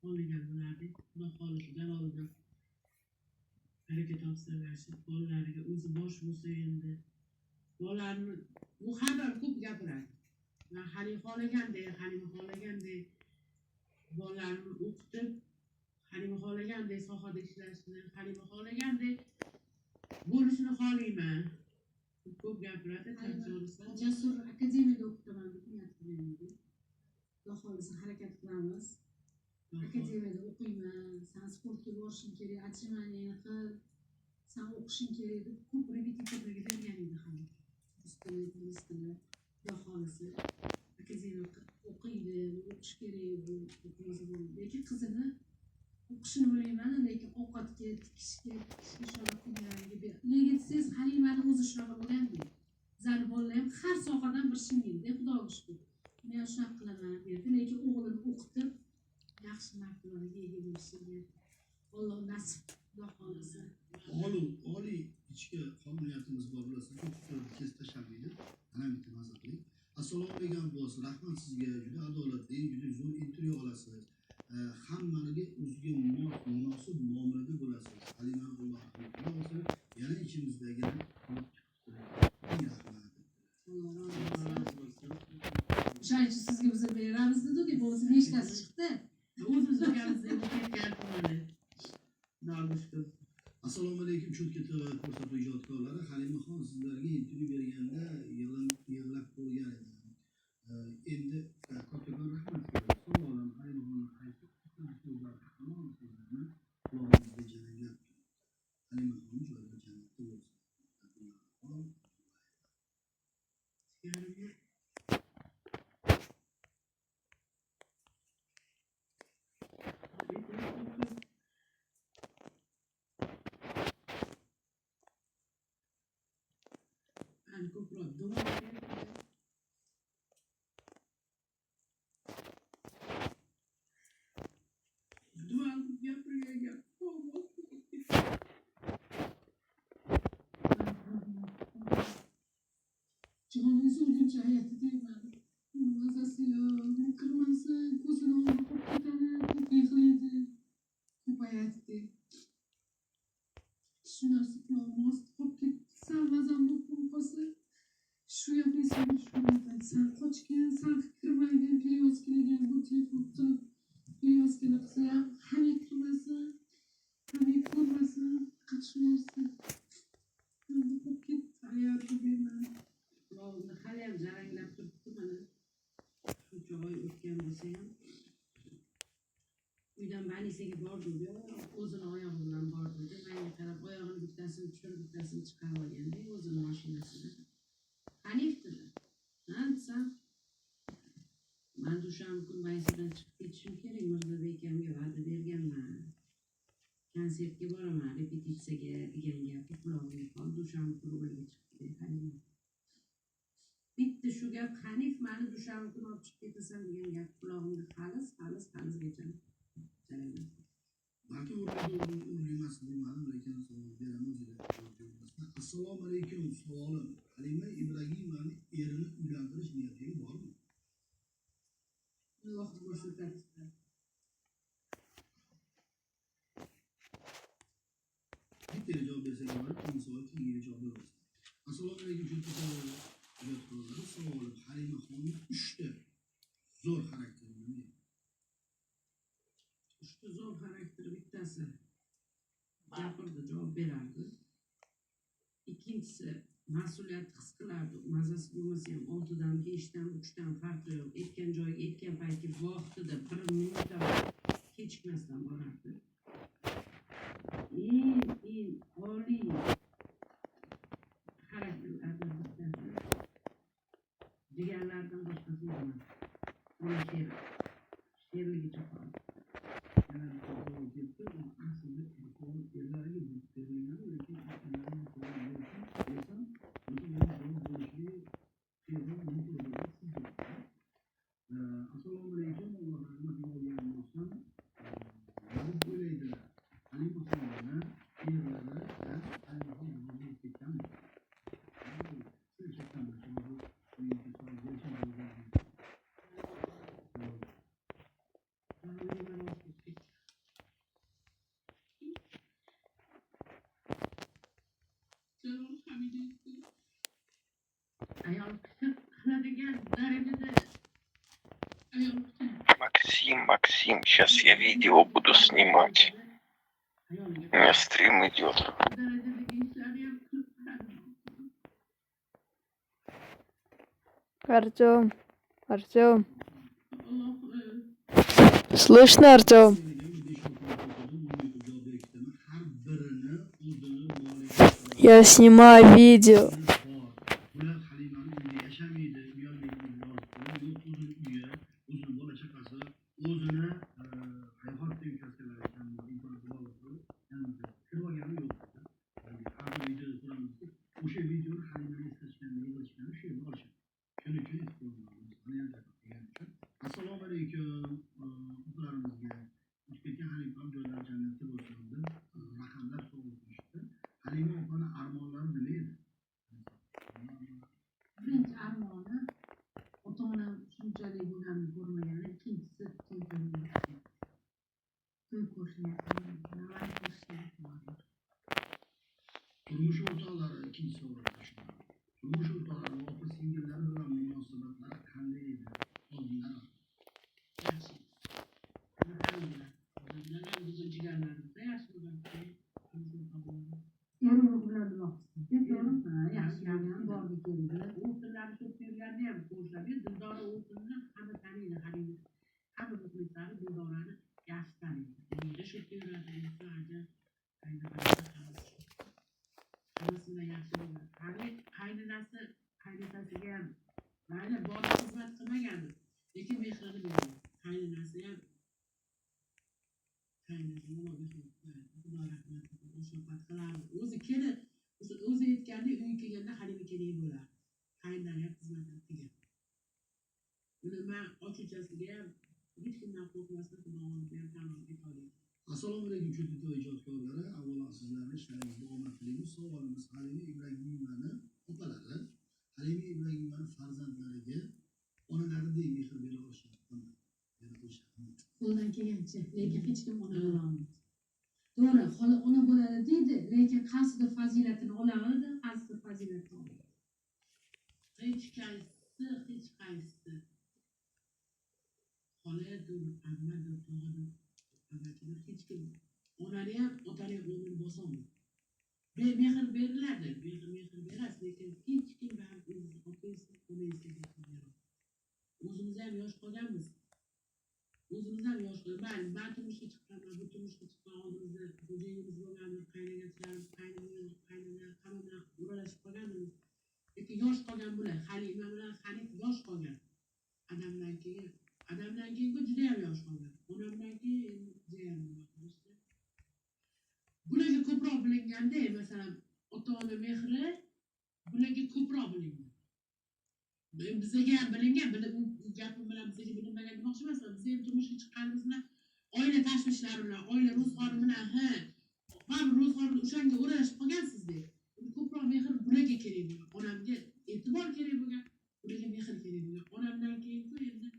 xohlagan bo'lardik. Xudo xohlasa jaloliddin hareket topsiraverishib, bolalariga o'zi bosh bo'lsa endi. Bolalarni bu har bir ko'p gapiradi. Men Halima xohlagandek bolalarni o'qitib, Halima xohlagandek sohada ishlashni, Halima xohlagandek bo'lishini xohlayman. Ko'p gapiradi, Jasur akademiyada o'qitaman deb niyat qilgandim. Xudo xohlasa harakat qilamiz. Akademiyada o'qiyman, sen sportga borishing kerak, отжимание qil, sen o'qishing kerak deb ko'p repetitorlarga bergan edi ham. Ingliz tili, Xudo xohlasa akademiyada o'qiydi, o'qish kerak bu o'qimiz bo'ldi. Lekin qizini o'qishini bilmayman, lekin ovqatga, tikishga ishora qilganiga. Nega desangiz, Halimani o'zi shunaqa bo'lgandi. Bizani bolalar ham har sohadan bir shingildi, Xudoga shukr. Men shunaqa qilaman dedi, lekin o'g'lini o'qitib yaxshi martabalarga ega bo'lishini Alloh nasib, Xudo xohlasa. Oliy ichki qobiliyatimiz bor bo'lsa, ko'p tez tashlamaydi. Ana bitta nazar qiling. Assalomu alaykum boss, rahmat sizga. Juda adolatli, juda zo'r intervyu olasiz. Hammaniga o'ziga munosib muomalada bo'lasiz. Halima Alloh rahmat olsin. Yana ichimizdagi O'shaning uchun sizga biz beramiz dedik, bo'lsa nechtasi chiqdi? O'zimiz o'rganimizda ketgan. Nolishdi. Assalomu alaykum cho'tka TV ko'rsatuv ijodkorlari. Halimaxon sizlarga intervyu berganda yig'lab qo'ygan edim. Endi kattakon rahmat beramiz. Savolim Halimaxonni qaysi so'zlar hamon sizlarni quloqingizga jaranglab turadi. Halimaxon joyida jannatda bo'lsin. Ko'proq duo gapirgan Joningiz o'lguncha hayotda deyman. Mazasi yo'q, kirmasin, ko'zini olib ketadi, ko'p yig'laydi, ko'p aytdi. Shu narsa qulog'im osti qolib ketdi. Sal mazam bo'lib qolsa, shu gapni esimga sen qochgin, sen kirmagin, перевозкаga bu telefonni перевозкani qilsa ham Hamid kirmasin, Hamid ko'rmasin, qachmirsin. Qolib ketdi hayotda deyman. Qulog'imda hali ham jaranglab turibdi mana. Shuncha oy o'tgan bo'lsa ham. Uydan Banisaga bordim, o'zini oyog'i bilan bordim. Menga qarab oyog'ini bittasini tushirib, bittasini chiqarib olganda, o'zini mashinasida. Hanif dedi. Desam, men o'shangi kun Banisadan chiqib ketishim kerak, Mirzobek akamga va'da berganman. Konsertga boraman, repetitsiyaga degan gapni qulog'imga qoldi. O'shangi kun ularga chiqdi. Bitti shu gap Hanif meni o'shangi kun olib chiqib ketasan degan gap qulog'imga halizgacha jaranglab. Balki o'rganmas bilmadim, lekin savol beramiz. Assalomu alaykum, savolim. Halima Ibragimani erini uylantirish niyati bormi? Alloh ko'rsatadi. Bitta javob bersak bo'ladi, ikkinchi savol keyingi javob beramiz. Assalomu alaykum ijodkorlar. Savolim Halimaxonni 3 ta zo'r xarakteri nima? 3 ta zo'r xarakteri bittasi gapirdi, javob berardi. Ikkinchisi mas'uliyat his qilardi. Mazasi bo'lmasa ham 6 dan 5 dan 3 dan farqi yo'q. Aytgan joyiga aytgan paytga vaqtida 1 minut kechikmasdan borardi. Eng oliy xarakterlardan bittasi. Deganlardan boshqasi yo'q. Uni she'rligicha qoldi. Yana bir savol keldi. Aslida erlarga berilgan, lekin aytganlarini desam, assalomu alaykum, Alloh rahmat olgan bo'lsin. Biz o'ylaydilar, Halimaxonni erlari Halimaxon bo'lib ketganmi? qiladigan darajada ayol Максим, сейчас я видео буду снимать. У меня стрим идет. darajadagi ishlarni ham qilib beradi. Артем, Артем, Alloh слышно, Артем? har birini o'zini moliga Я снимаю видео. bular Halimani uyida yashamaydi, uyalmaydi deb yozibdi. Yo'q, o'zini uyi, o'zini bola chaqasi, o'zini hayotdagi kaskalari ekan, internetda bor bo'lib, kirib olgani yo'q. Har bir videoda ko'ramizki, o'sha videoni Halimani eslatishganda, yig'ilishganda shu yerda olishadi. Shuning uchun e'tiborimiz degan uchun. Assalomu alaykum o'quvchilarimizga. O'zbekiston Halima joylari jannati bo'lsin deb raqamlar so'rashdi. Halima opani armonlari nima edi? birinchi armoni ota-onam shunchalik bularni ko'rmagani, ikkinchisi to'y ko'rishni. Turmush o'rtoqlari ikkinchi savolga tushadi. Turmush o'rtoqlari va opa singillari bilan munosabatlari qanday edi? Oldindan yaxshi. Alhamdulillah. Bizlar ham bizning jigarlarimizda yaxshi bo'lgan. Erur bilan boqdi. Yaxshi bo'lgan bordi keldi. O'tinlarni ko'p yurganda ham ko'rishadi. Dildora o'tinni hamma taniydi. Hamma muxlislari Dildorani yaxshi taniydi. Uyda shu yuradi. Hammasi bilan yaxshi bo'lgan. Qaynonasi, qaynotasiga ham mayli bola xizmat qilmagandi. Lekin mehrini berdi. Qaynonasi ham o'zi kelib, o'zi aytganda uyga kelganda Halima kerak bo'ladi. Qaynonasi ham xizmat qilgan. Buni men ochuvchasiga ham hech kimdan qo'rqmasdan Xudoning bergan ta'minotga qo'ydim. Assalomu alaykum Cho'lto'y ijodkorlari. Avvalo sizlarni ishlaringizda omad tilaymiz. Savolimiz Halima Ibragimovani opalari, Halima Ibragimovaning farzandlariga onalaridek mehr bera olishyaptimi? Qo'ldan kelgancha, lekin hech kim ona bo'la olmaydi. To'g'ri, xola ona bo'ladi deydi, lekin qaysidir fazilatini oladi, qaysidir fazilatini olmaydi. Hech qaysi xoladir, ammadir, tog'idir, amachidir, hech kim onani ham otani ham o'rnini bosolmaydi. Mehr beriladi, mehr berasiz, lekin hech kim ham o'zini otasi, onasiga beradi. O'zimiz ham yosh qolganmiz. Ben turmushga chiqqanman, bu turmushga chiqqan oldimizda xo'jayinimiz bo'lganmiz, qaynagachilarimiz, qaynona hamma bilan o'ralashib qolganmiz. Lekin yosh qolgan bular, Halima bilan Hanif yosh qolgan. Adamdan keyin juda ham yosh qolgan. Onamdan keyin juda ham yosh. Bularga ko'proq bilinganda, masalan, ota-ona mehri bularga ko'proq bilingan. Bizga ham bilingan, bu gapim bilan bizga bilinmagan demoqchi emasman. Biz ham turmushga chiqqanimiz bilan oila tashvishlari bilan, oila ro'zg'ori bilan, ro'zg'orni o'shanga o'ralashib qolgansizda. Ko'proq mehr bularga kerak bo'lgan. Onamga e'tibor kerak bo'lgan, bularga mehr kerak bo'lgan. Onamdan keyin-ku endi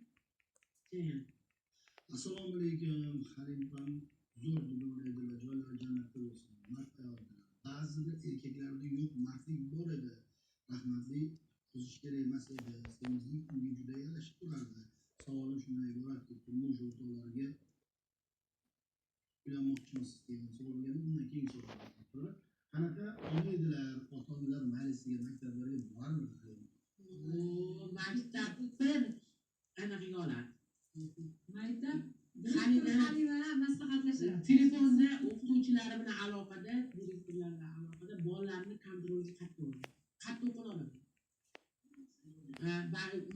Assalomu alaykum. Halimam zo'r dunyodagilar joylari jannatda bo'lsin. Ba'zida erkaklarda yo'q mardlik bor edi. Rahmatli o'zish kerak emas edi. Semizlik unga juda yarashib turardi. Savolim shundan iboratki, turmush o'rtoqlariga uylanmoqchimisiz degan savol bergan. Undan keyin so'radim. Qanaqa ona edilar, ota-onalar mayllisiga maktablarga borarmidi? maktab bir anaqa oladi. Maktab Halima maslahatlashadi. telefonda o'qituvchilari bilan aloqada, direktorlar bilan aloqada bolalarni kontrolga qattiq qiladi.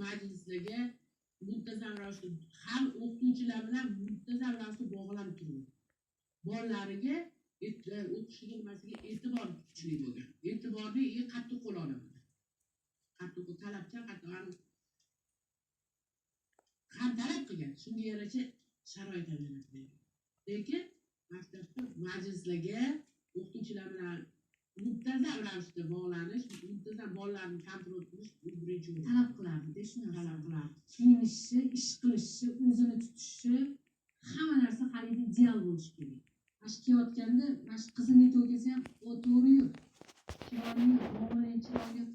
Majlislarga muntazam ravishda ham o'qituvchilar bilan muntazam ravishda bog'lanib turadi. Bolalariga o'qishiga nimasiga e'tibor kuchli bo'lgan. E'tiborni qattiq qo'l oladi. Qattiq talabchan, ham talab qilgan. Shunga yarasha sharoit ham yaratgan. Lekin maktabda majlislarga o'qituvchilar bilan muntazam ravishda bog'lanish, muntazam bolalarni kontrol qilish birinchi o'rin. Talab qilardi, shuni talab qilardi. kiyinishi, ish qilishi, o'zini tutishi, hamma narsa Halida ideal bo'lishi kerak. Mana shu kelayotganda, mana shu qizini to'y kelsa ham, o to'g'ri yo'q. Chiroyli yo'q, o'g'lining chiroyli yo'q.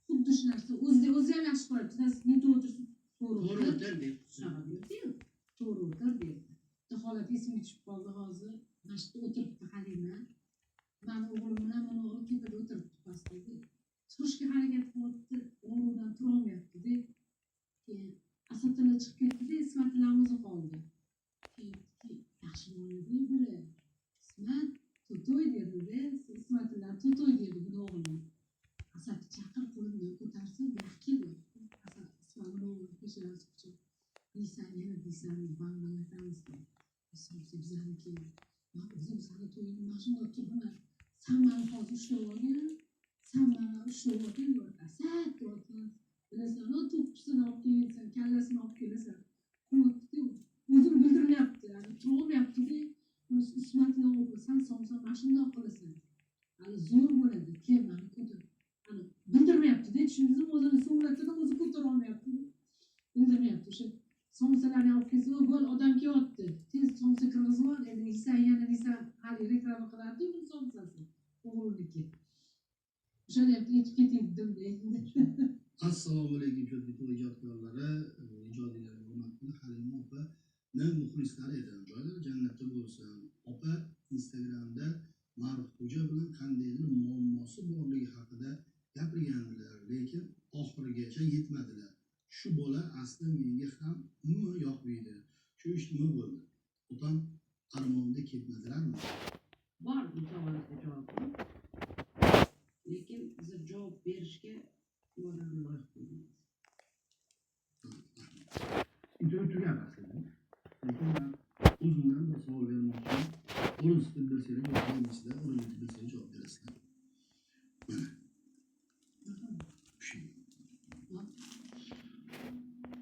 xuddi shu narsa o'zi ham yaxshi ko'radi siz nega o'tirsiz To'g'ri o'tir deb. shunaqa derdiyu to'g'ri o'tir derdi bitta holat esimga tushib qoldi hozir mana shu yerda o'tiribdi Halima mani o'g'lim bilan mani o'g'lim tepada o'tiribdi pastda chiqishga harakat qilyapti o'rnidan turolmayaptida keyin Asatilla chiqib ketdida Ismatilla o'zi qoldi keyin yaxshi bo'ladi biri Ismat to'toy derdida Ismatilla to'toy derdi buni o'g'lim Asatni chaqir qo'limdan ko'tarsa yaxki deyapti Asat Ismatni o'g'li peshonasi quchib deysan yana deysan banglayotamiz somsa bizaniki man o'zim sani to'yingni mana shunday turibman san mani hozir ushlab olgin san mani ushlab olgin Asat deyapti bilasan to'ppisini olib kelasan kallasini olib kelasan qilyaptiku o'zini bildirmayapti turolmayaptida Ismatilla o'g'li san somsa mana shundoq qilasan hali zo'r bo'ladi kel mani ko'tar bildirmayaptida tushundingizmi o'zini so'nglatida o'zi ko'tara olmayapti bildirmayapti o'sha somsalarni olib kelsa bo'l odam kelyapti tez somsa kirgizib ol endi yeysan yana deysan hali reklama qilardiyu buni somsasi o'g'limniki o'shanyapti yetib ketaydim endi Assalomu alaykum cho'tki to'y ijodkorlari, ijodiylar, hurmatli Halima opani muxlislari edi. Joylar jannatda bo'lsin. Opa Instagramda Marixxo'ja bilan qandaydir muammosi borligi haqida gapirgandilar, lekin oxirigacha yetmadilar. Shu bola asli menga ham umuman yoqmaydi. Shu ish nima bo'ldi? Opam armonda ketmadilarmi? Bor bu savolga javob. Lekin biz javob berishga ularni loyiq ko'ramiz. Intervyu tugagan aslida. Lekin men o'zimdan bir savol bermoqchiman. O'zingiz bilsangiz, o'zingizda o'zingiz bilsangiz javob berasizlar.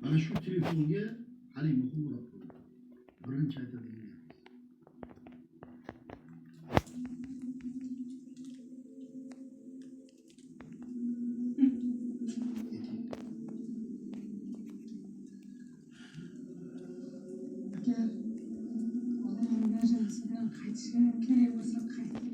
Mana shu telefonga Halima qo'ng'iroq qildi. Birinchi aytadigan gap. agar odam rivojlansa bilan qaytishga kerak bo'lsa qaytib